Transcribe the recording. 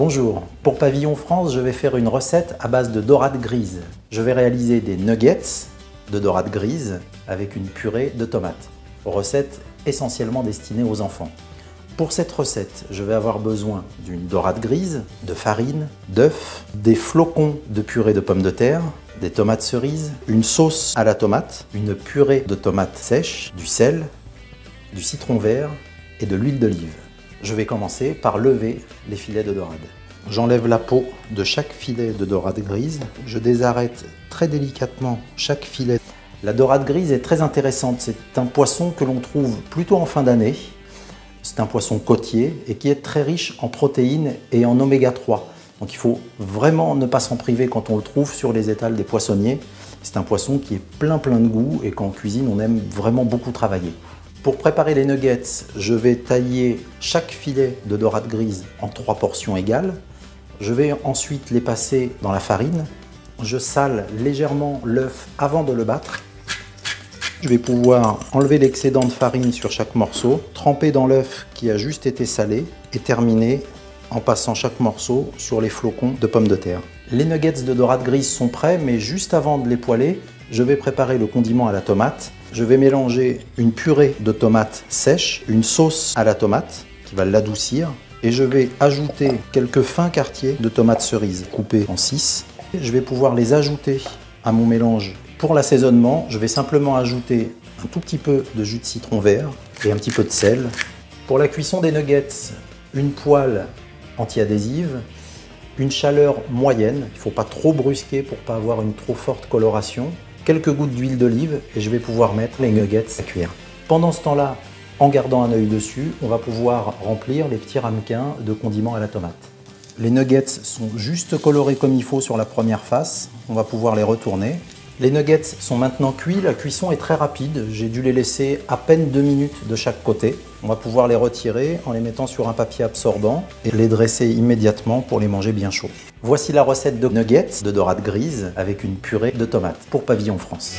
Bonjour, pour Pavillon France, je vais faire une recette à base de dorade grise. Je vais réaliser des nuggets de dorade grise avec une purée de tomates. Recette essentiellement destinée aux enfants. Pour cette recette, je vais avoir besoin d'une dorade grise, de farine, d'œufs, des flocons de purée de pommes de terre, des tomates cerises, une sauce à la tomate, une purée de tomates sèches, du sel, du citron vert et de l'huile d'olive. Je vais commencer par lever les filets de dorade. J'enlève la peau de chaque filet de dorade grise. Je désarrête très délicatement chaque filet. La dorade grise est très intéressante. C'est un poisson que l'on trouve plutôt en fin d'année. C'est un poisson côtier et qui est très riche en protéines et en oméga 3. Donc il faut vraiment ne pas s'en priver quand on le trouve sur les étals des poissonniers. C'est un poisson qui est plein de goût et qu'en cuisine on aime vraiment beaucoup travailler. Pour préparer les nuggets, je vais tailler chaque filet de dorade grise en 3 portions égales. Je vais ensuite les passer dans la farine. Je sale légèrement l'œuf avant de le battre. Je vais pouvoir enlever l'excédent de farine sur chaque morceau, tremper dans l'œuf qui a juste été salé et terminer en passant chaque morceau sur les flocons de pommes de terre. Les nuggets de dorade grise sont prêts, mais juste avant de les poêler, je vais préparer le condiment à la tomate. Je vais mélanger une purée de tomates sèches, une sauce à la tomate qui va l'adoucir et je vais ajouter quelques fins quartiers de tomates cerises coupées en 6. Je vais pouvoir les ajouter à mon mélange. Pour l'assaisonnement, je vais simplement ajouter un tout petit peu de jus de citron vert et un petit peu de sel. Pour la cuisson des nuggets, une poêle anti-adhésive, une chaleur moyenne, il ne faut pas trop brusquer pour ne pas avoir une trop forte coloration, quelques gouttes d'huile d'olive et je vais pouvoir mettre les nuggets à cuire. Pendant ce temps-là, en gardant un œil dessus, on va pouvoir remplir les petits ramequins de condiments à la tomate. Les nuggets sont juste colorés comme il faut sur la première face, on va pouvoir les retourner. Les nuggets sont maintenant cuits, la cuisson est très rapide, j'ai dû les laisser à peine 2 minutes de chaque côté. On va pouvoir les retirer en les mettant sur un papier absorbant et les dresser immédiatement pour les manger bien chauds. Voici la recette de nuggets de dorade grise avec une purée de tomates pour Pavillon France.